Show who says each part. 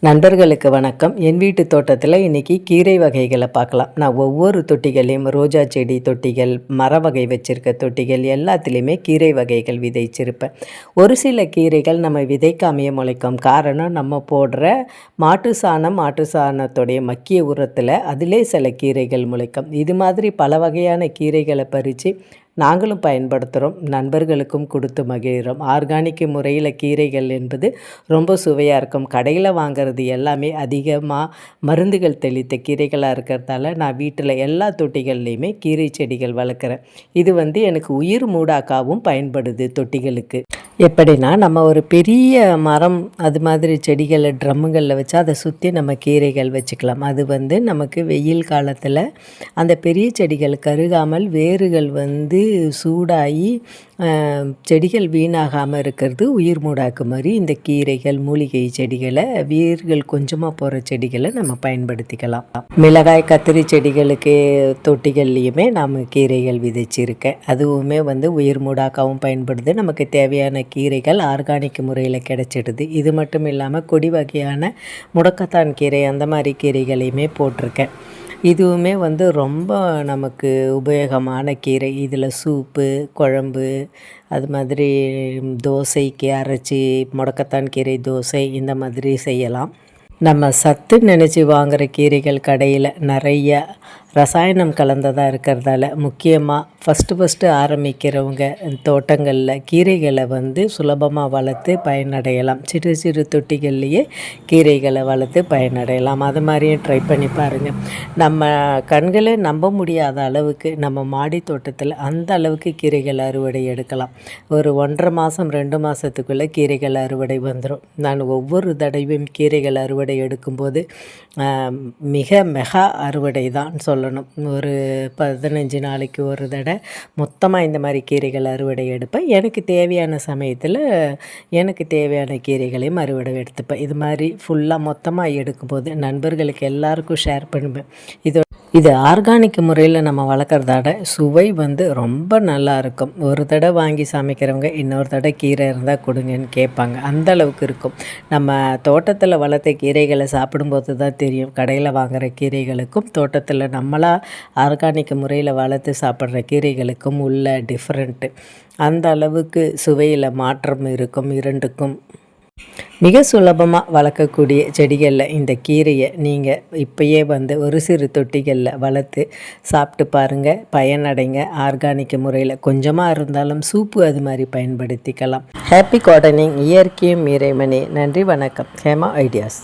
Speaker 1: நண்பர்களுக்கு வணக்கம். என் வீட்டு தோட்டத்தில் இன்றைக்கி கீரை வகைகளை பார்க்கலாம். நான் ஒவ்வொரு தொட்டிகளையும் ரோஜா செடி தொட்டிகள், மர வகை வச்சுருக்க தொட்டிகள் எல்லாத்துலேயுமே கீரை வகைகள் விதைச்சிருப்பேன். ஒரு சில கீரைகள் நம்ம விதைக்காமையே முளைக்கும். காரணம் நம்ம போடுற மாட்டு சாணத்தோடைய மக்கிய உரத்தில் அதிலே சில கீரைகள் முளைக்கும். இது மாதிரி பல வகையான கீரைகளை பறித்து நாங்களும் பயன்படுத்துகிறோம், நண்பர்களுக்கும் கொடுத்து மகிழ்கிறோம். ஆர்கானிக் முறையில் கீரைகள் என்பது ரொம்ப சுவையாக இருக்கும். கடையில் வாங்கிறது எல்லாமே அதிகமாக மருந்துகள் தெளித்த கீரைகளாக இருக்கிறதால நான் வீட்டில் எல்லா தொட்டிகள்லேயுமே கீரை செடிகள் வளர்க்குறேன். இது எனக்கு உயிர் மூடாக்காவும் பயன்படுது தொட்டிகளுக்கு. எப்படின்னா, நம்ம ஒரு பெரிய மரம் அது மாதிரி செடிகளை ட்ரம்முகளில் வச்சு அதை சுற்றி நம்ம கீரைகள் வச்சுக்கலாம். அது நமக்கு வெயில் காலத்தில் அந்த பெரிய செடிகள் கருகாமல் வேர்கள் சூடாகி செடிகள் வீணாகாமல் இருக்கிறது உயிர் மூடாக்கு மாதிரி இந்த கீரைகள், மூலிகை செடிகளை, வேர்கள் கொஞ்சமாக போகிற செடிகளை நம்ம பயன்படுத்திக்கலாம். மிளகாய், கத்திரி செடிகளுக்கு தொட்டிகள்லேயுமே நாம் கீரைகள் விதைச்சிருக்கேன். அதுவுமே உயிர் மூடாக்காவும் பயன்படுது. நமக்கு தேவையான கீரைகள் ஆர்கானிக் முறையில் கிடைச்சிடுது. இது மட்டும் இல்லாமல் கொடி வகையான முடக்கத்தான் கீரை அந்த மாதிரி கீரைகளையுமே போட்டிருக்கேன். இதுவுமே ரொம்ப நமக்கு உபயோகமான கீரை. இதில் சூப்பு, குழம்பு, அது மாதிரி தோசைக்கு அரைச்சி முடக்கத்தான் கீரை தோசை இந்த மாதிரி செய்யலாம். நம்ம சத்து நினச்சி வாங்குகிற கீரைகள் கடையில் நிறைய ரசாயனம் கலந்ததாக இருக்கிறதால முக்கியமாக ஃபஸ்ட்டு ஆரம்பிக்கிறவங்க தோட்டங்களில் கீரைகளை சுலபமாக வளர்த்து பயனடையலாம். சிறு சிறு தொட்டிகள்லேயே கீரைகளை வளர்த்து பயனடையலாம். அது மாதிரியும் ட்ரை பண்ணி பாருங்கள். நம்ம கண்களை நம்ப முடியாத அளவுக்கு நம்ம மாடி தோட்டத்தில் அந்த அளவுக்கு கீரைகள் அறுவடை எடுக்கலாம். ஒரு 1.5 மாதம் 2 மாதத்துக்குள்ளே கீரைகள் அறுவடை வந்துடும். நான் ஒவ்வொரு தடவையும் கீரைகள் அறுவடை எடுக்கும்போது மெகா அறுவடை தான் சொல்லணும். ஒரு 15 நாளைக்கு ஒரு தடவை மொத்தமாக இந்த மாதிரி கீரைகள் அறுவடை எடுப்பேன். எனக்கு தேவையான சமயத்தில் எனக்கு தேவையான கீரைகளையும் அறுவடை எடுத்துப்பேன். இது மாதிரி ஃபுல்லாக மொத்தமாக எடுக்கும்போது நண்பர்களுக்கு எல்லாருக்கும் ஷேர் பண்ணுவேன். இது ஆர்கானிக் முறையில் நம்ம வளர்க்குறதாட சுவை ரொம்ப நல்லா இருக்கும். ஒரு தடவை வாங்கி சமைக்கிறவங்க இன்னொரு தடவை கீரை இருந்தால் கொடுங்கன்னு கேட்பாங்க. அந்த அளவுக்கு இருக்கும். நம்ம தோட்டத்தில் வளர்த்த கீரைகளை சாப்பிடும்போது தான் தெரியும் கடையில் வாங்குகிற கீரைகளுக்கும் தோட்டத்தில் நம்மளாக ஆர்கானிக் முறையில் வளர்த்து சாப்பிட்ற கீரைகளுக்கும் உள்ள டிஃப்ரெண்ட்டு. அந்த அளவுக்கு சுவையில் மாற்றம் இருக்கும் இரண்டுக்கும். மிக சுலபமாக வளர்க்கக்கூடிய செடிகளில் இந்த கீரையை நீங்கள் இப்போயே ஒரு சிறு தொட்டிகளில் வளர்த்து சாப்பிட்டு பாருங்கள், பயனடைங்க. ஆர்கானிக் முறையில் கொஞ்சமாக இருந்தாலும் சூப்பு அது மாதிரி பயன்படுத்திக்கலாம். ஹாப்பி கார்டனிங், இயற்கையும் இறைவனே. நன்றி, வணக்கம். ஹேமா ஐடியாஸ்.